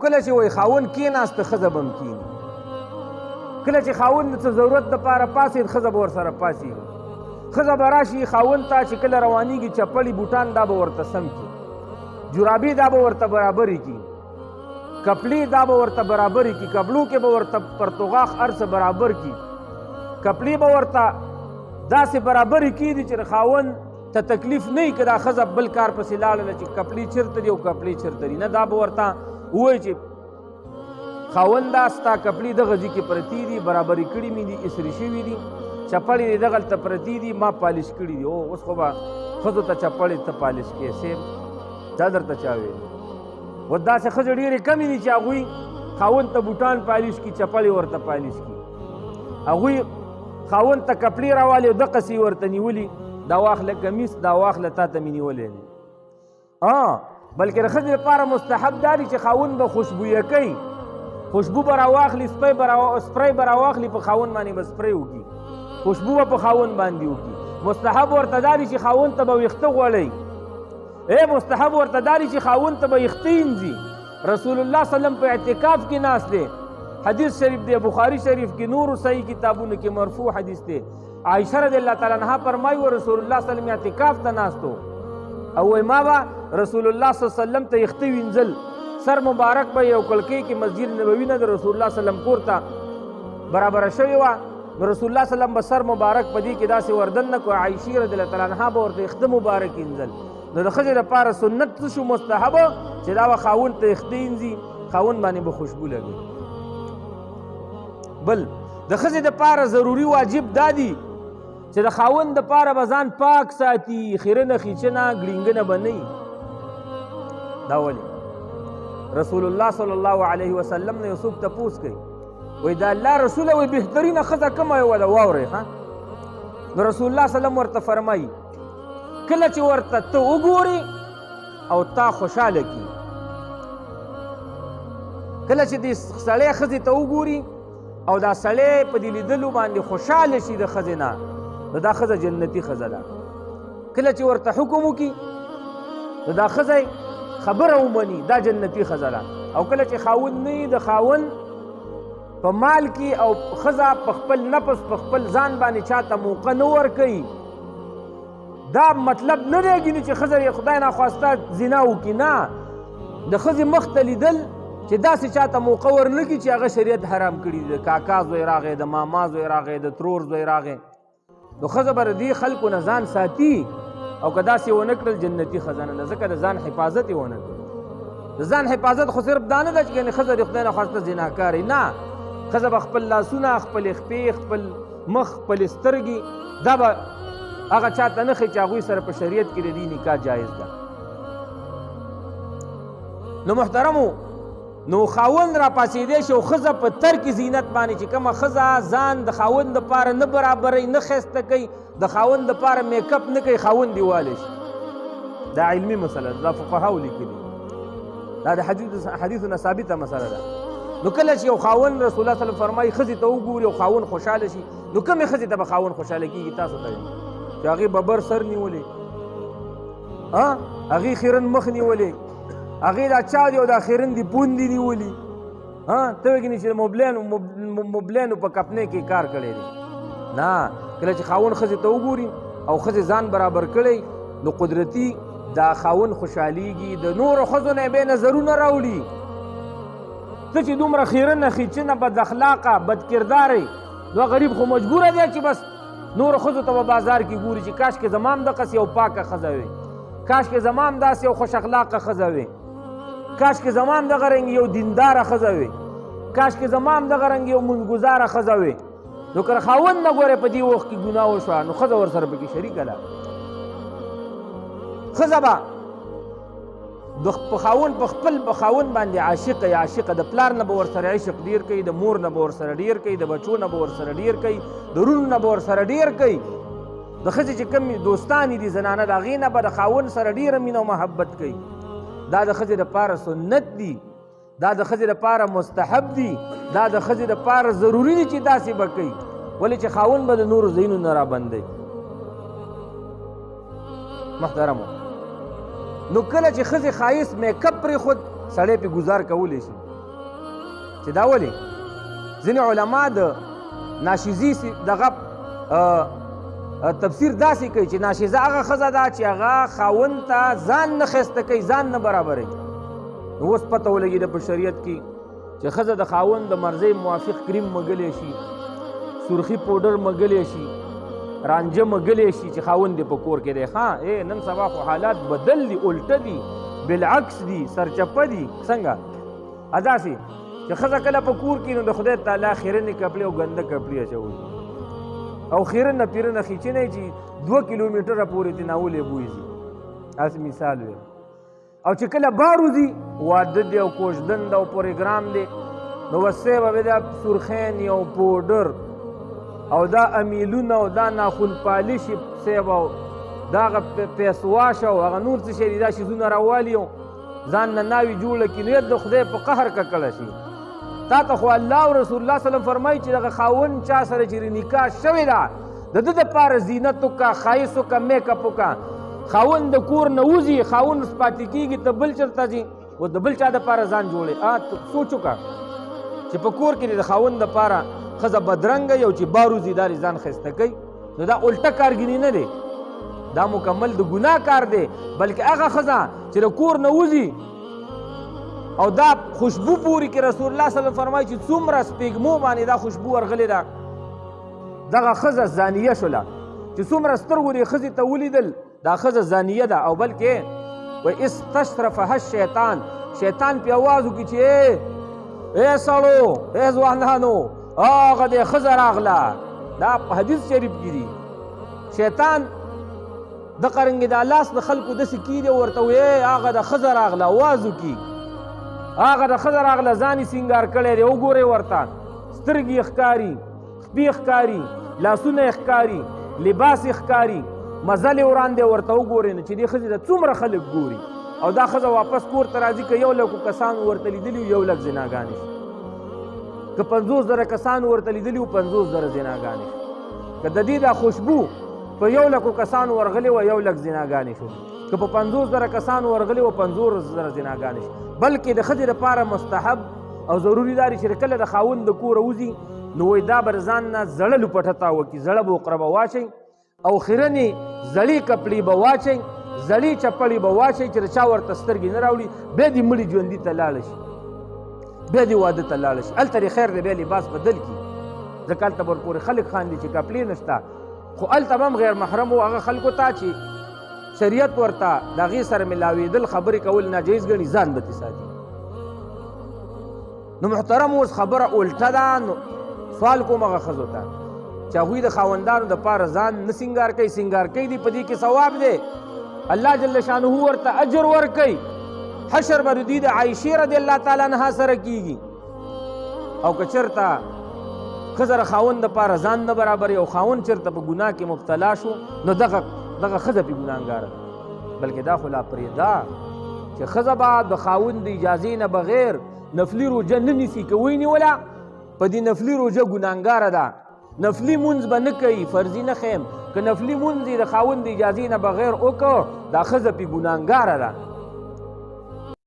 کله چې وایي خاوند کېناسته ښځه به هم کېني، کله چې خاوند د څه ضرورت دپاره پاڅېد ښځه به ورسره پاڅېږي، ښځه به راشي خاوند ته چې کله روانېږي چپلې بوټان دا به ورته سم کړي، جرابې دا به ورته برابرې کړي، کپړې دا به ورته برابرې کړي، کپړو کې به ورته پرتوغاښ هر څه برابر کړي، کپړې به ورته داسې برابرې کړي چې خاوند ته تکلیف نه وي که دا ښځه بل کار پسې لاړله چې کپړې چېرته دي او کپړې چېرته دي، نه دا به ورته ووایي چې خاونده ستا کپړې دغه ځای کې پرتې دي، برابرې کړي مې دي، اسرې شوي دي، چپړې دې دغلته پرتې دي، ما پالش کړي دي. اوس خو به ښځو ته چپړې ته پالش کړې صاحب، دا درته چا ویلي؟ و داسې ښځې ډېرې کمې دي چې هغوی خاوند ته بوټان پالش کړي، چپړې ورته پالش کړي، هغوی خاوند ته کپړې راوالي او دقسې ورته نیولي، دا واخله کمیس، دا واخله تا ته مې نیولی دی. بلکې د ښځې لپاره مستحب دا دی چې خاوند به خوشبویه کوي، خوشبو به راواخلي، سپری به راواخلي، په خاوند باندې به سپری وکړي، خوشبو به په خاوند باندې وکړي. مستحب ورته دا دی چې خاوند ته به ویښته غوړوي، مستحب ورته دا دی چې خاوند ته به ویښته وینځي. رسول الله صلی الله علیه وسلم په اعتکاف کې ناست دی، حدیث شریف دی، بخاری شریف کې، نور صحیح کتابونو کې مرفوع حدیث دی. عائشہ رضی الله تعالی عنها فرمایي و رسول الله صلی الله علیه وسلم اعتکاف ته ناستو او وایي ما به رسول الله صلی الله علیه وسلم ته یخته وینځل، سر مبارک به یو کړکۍ کې مسجد نبوي نه د رسول الله صلی الله علیه وسلم کور ته برابره شوې وه، نو رسول الله صلی الله علیه وسلم به سر مبارک په دې کې داسې وردن نه کړو، عایشې رضی الله تعالی عنها به ورته یخته مبارک وینځل. نو د ښځې لپاره سنت څه شو؟ مستحبه چې دا به خاوند ته یخته وینځي، خاوند باندې به خوشبو لګوي. بل د ښځې دپاره ضروري واجب دا دی چې د خاوند دپاره به ځان پاک ساتي، خیرنه خیچنه ګړینګنه به نه وي. دا ولې؟ رسول الله صلی الله علیه وسلم نه یو څوک تپوس کوي، وایي د الله رسوله وایي بهترینه ښځه کومه یوه ده واورئ. نو رسول الله صلی الله ورته فرمایي کله چې ورته ته وګورې او تا خوشحاله کړي، کله چې دې سړی ښځې ته وګوري او دا سړی په دې لیدلو باندې خوشحاله شي د ښځې نه، نو دا ښځه جنتي ښځه ده. کله چې ورته حکم وکړي نو دا ښځه خبره ومني، دا جنتي ښځه ده. او کله چې خاوند نه وي، د خاوند په مال کې او ښځه په خپل نفس په خپل ځان باندې چاته موقع نه ورکوي، دا مطلب نه دی ګینې چې ښځه یې خدای ناخواسته زنا وکړي، نه، د ښځې مخ ته لیدل چې داسې چاته موقع ورنه کړي چې هغه شریعت حرام کړي، د کاکا زوی راغی، د ماما زوی راغی، د ترور زوی راغی، نو ښځه به د دې خلکو نه ځان ساتي. او که داسې ونه کړل جنتي ښځه نه ده، ځکه د ځان حفاظت یې ونه کړل. د ځان حفاظت خو صرف دا نه ده چې ګنې ښځه د خدای ناخواسته زناکارې، نه، ښځه به خپل لاسونه، خپلې خپې، خپل مخ، خپلې سترګې، دا به هغه چاته نه ښیي چې هغوی سره په شریعت کې د دې نکاح جایز ده. نو محترمو، نو خاوند را پاسېدی شي او ښځه په ترک زینت باندې چې کومه ښځه ځان د خاوند دپاره نه برابروي، نه ښایسته کوي، د خاوند دپاره میک اپ نه کوي، خاوند دې والی شي. دا علمي مسله ده، دا فقهاو لیکلي، دا د حدیثو نه ثابته مسله ده. نو کله چې یو خاوند رسول الله صلی الله علیه وسلم فرمایي ښځې ته وګوري او خاوند خوشحاله شي، نو کومې ښځې ته به خاوند خوشحاله کېږي؟ تاسو ته چې هغې ببر سر نیولې، هغې خیرن مخ نیولې، هغې دا چا دی او دا خیرن دي پوندې نیولي، ته وګینې چې د مبلینو په کپنې کې کار کړی دی. نه، کله چې خاوند ښځې ته وګوري او ښځې ځان برابر کړی، نو قدرتي دا خاوند خوشحالیږي، د نورو ښځو نه یې نظرونه راوړي. ته چې دومره خیرنه خیچنه، بد اخلاقه، بد کرداره، نو غریب خو مجبوره دی چې بس نورو ښځو ته په بازار کې ګوري چې کاشکې زما هم دقسې یو پاکه ښځه وي، کاشکې زما هم داسې یو خوش اخلاقه ښځه وي، کاشکې زما هم دغه رنګ یو دینداره ښځه وي، کاشکې زما هم دغه رنګ یو منځګزاره ښځه وي. نو که خاوند نه ګورې په دې وخت کې ګناه وشوه، نو ښځه ورسره پکې شریکه ده. ښځه به په خاوند باندې عاشقه یا عاشقه، د پلار نه به ورسره عشق ډېر کوي، د مور نه به ورسره ډېر کوي، د بچو نه به ورسره ډېر کوي، د وروڼو نه به ورسره ډېر کوي. د ښځې چې کوم دوستانې دي زنانه، د هغې نه به د خاوند سره ډېره مینه او محبت کوي. دا د ښځې لپاره سنت دي، دا د ښځې لپاره مستحب دي، دا د ښځې لپاره ضروري دي چې داسې به کوي، ولې چې خاوند به د نورو ځایونو نه رابندوي. محترمو، نو کله چې ښځې ښایست میک اپ پرېښود، سړی پې ګزار کولی شي. چې دا ولې ځینې علما د ناشیزي دغه تفسیر داسې کوي چې ناشیزه هغه ښځه ده چې هغه خاوند ته ځان نه ښایسته کوي، ځان نه برابروي. نو اوس پته ولګېده په شریعت کې چې ښځه د خاوند د مرضۍ موافق کریم مږلی شي، سرخي پوډر مږلی شي، رانجه مږلی شي چې خاوند دې په کور کې دی. ها نن سبا خو حالات بدل دي، الټه دي، بالعکس دي، سرچپه دي. څنګه داسې چې ښځه کله په کور کې نو د خدای تعالی خیرنې کپړې او ګنده کپړې اچوي او خیرنه پیرنه خیچنی چې 2 کیلومتره پورې ترې ناولې بوی ځي. هسې مثال وی. او چې کله بار وځي واده دی او کوژدن ده او پروګرام دی نو وسې به دا سرخین او پوډر او دا امیلونه او دا ناخن پالش سیب او دا هغه پیسواش او هغه نور څه شی دي دا شیزونه راوالي او ځان نه ناوي جوړه کړي نو د خدای په قهر ککړه شي. تا ته خو الله او رسول الله صلی الله علیه وسلم فرمایي چې دغه خاوند چا سره چې نکاح شوې ده د ده دپاره زینت وکړه، ښایست وکړه، میک اپ وکړه. خاوند د کور نه وځي، خاوند پاتې کېږي، ته بل چېرته ځي و د بل چا دپاره ځان جوړې. سوچ وکړه چې په کور کې د خاوند دپاره ښځه بدرنګه یو چې بار وځي دا ځان ښایسته کوي نو دا الټه کارګیني نه دی، دا مکمل د ګناه کار دی. بلکې هغه ښځه چې د کور نه وځي او دا خوشبو پورې کې رسول الله صلی الله علیه وسلم فرمایي چې څومره سپېږمو باندې دا خوشبو ورغلې ده دغه ښځه زانیه شوله. چې څومره سترګو دې ښځې ته ولیدل دا ښځه زانیه ده. او بلکې استشرفها الشیطان، شیطان پې آواز وکړي چې ای سړو، ای ځوانانو، هغه دې ښځه راغله. دا په حدیث شریف کې دي. شیطان د قرنګې دا لاس د خلکو داسې کیږي او ورته وایي هغه د ښځه راغله، آواز وکړي هغه د ښځه راغله، ځان یې سینګار کړی دی، وګورئ ورته سترګې یې ښکاري، خپې ښکاري، لاسونه یې ښکاري، لباس یې ښکاري، مزل یې وړاندې ورته وګورئ نو چې دې ښځې ته څومره خلک ګوري. او دا ښځه واپس کور ته راځي که 100,000 کسان ورته لیدلي 1,00,000 زناګانې شي، که 50,000 کسان ورته لیدلي 50,000 زناګانې شي. که د دې دا خوشبو په 100,000 کسانو ورغلې وه 1,00,000 زناګانې شو، که په 50,000 کسانو ورغلې وه 50,000 زناګانې شو. بلکې د ښځې لپاره مستحب او ضروري دا دی چې کله د خاوند د کوره وځي نو وایي دا به ځان نه زړه لپټه تاوه کړي، زړه بوقره به واچئ او خیرنې زړې کپړې به واچئ، زړې چپړې به واچئ چې د چا ورته سترګې نه راوړي. بیا دې مړي ژوندي ته لاړه شي، بیا دې واده ته لاړه شي، هلته دې خیر دی بیا لباس بدل کړي. ځکه هلته به ورپورې خلک خاندي چې کپړې نشته، خو هلته به هم غیر محرم و هغه خلکو ته چې شریعت ورته د هغې سره ملاوېدل خبرې کول ناجایز ګڼي، ځان به ترې ساتي. نو محترم اوس خبره الټه ده. نو سوال کوم هغه ښځو ته چې هغوی د خاوندانو دپاره ځان نه سینګار کوي، سینګار کوي دي په دې کې ثواب دی، الله جل شانه ورته اجر ورکوي. حشر به د دوی د عایشې رضی الله تعالی عنها سره کېږي. او که چېرته ښځه د خاوند دپاره ځان نه برابروي او خاوند چېرته په ګناه کې مبتلا شو نو دغه ښځه پې ګناهګاره ده. بلکې دا خو لا پرېږده چې ښځه به د خاوند د اجازې نه بغیر نفلي روژه نه نیسي، که ونیوله په دې نفلي روژه ګناهګاره ده. نفلي مونځ به نه کوي، فرضي نه خیم، که نفلي مونځ یې د خاوند د اجازې نه بغیر وکړه دا ښځه پې ګناهګاره ده.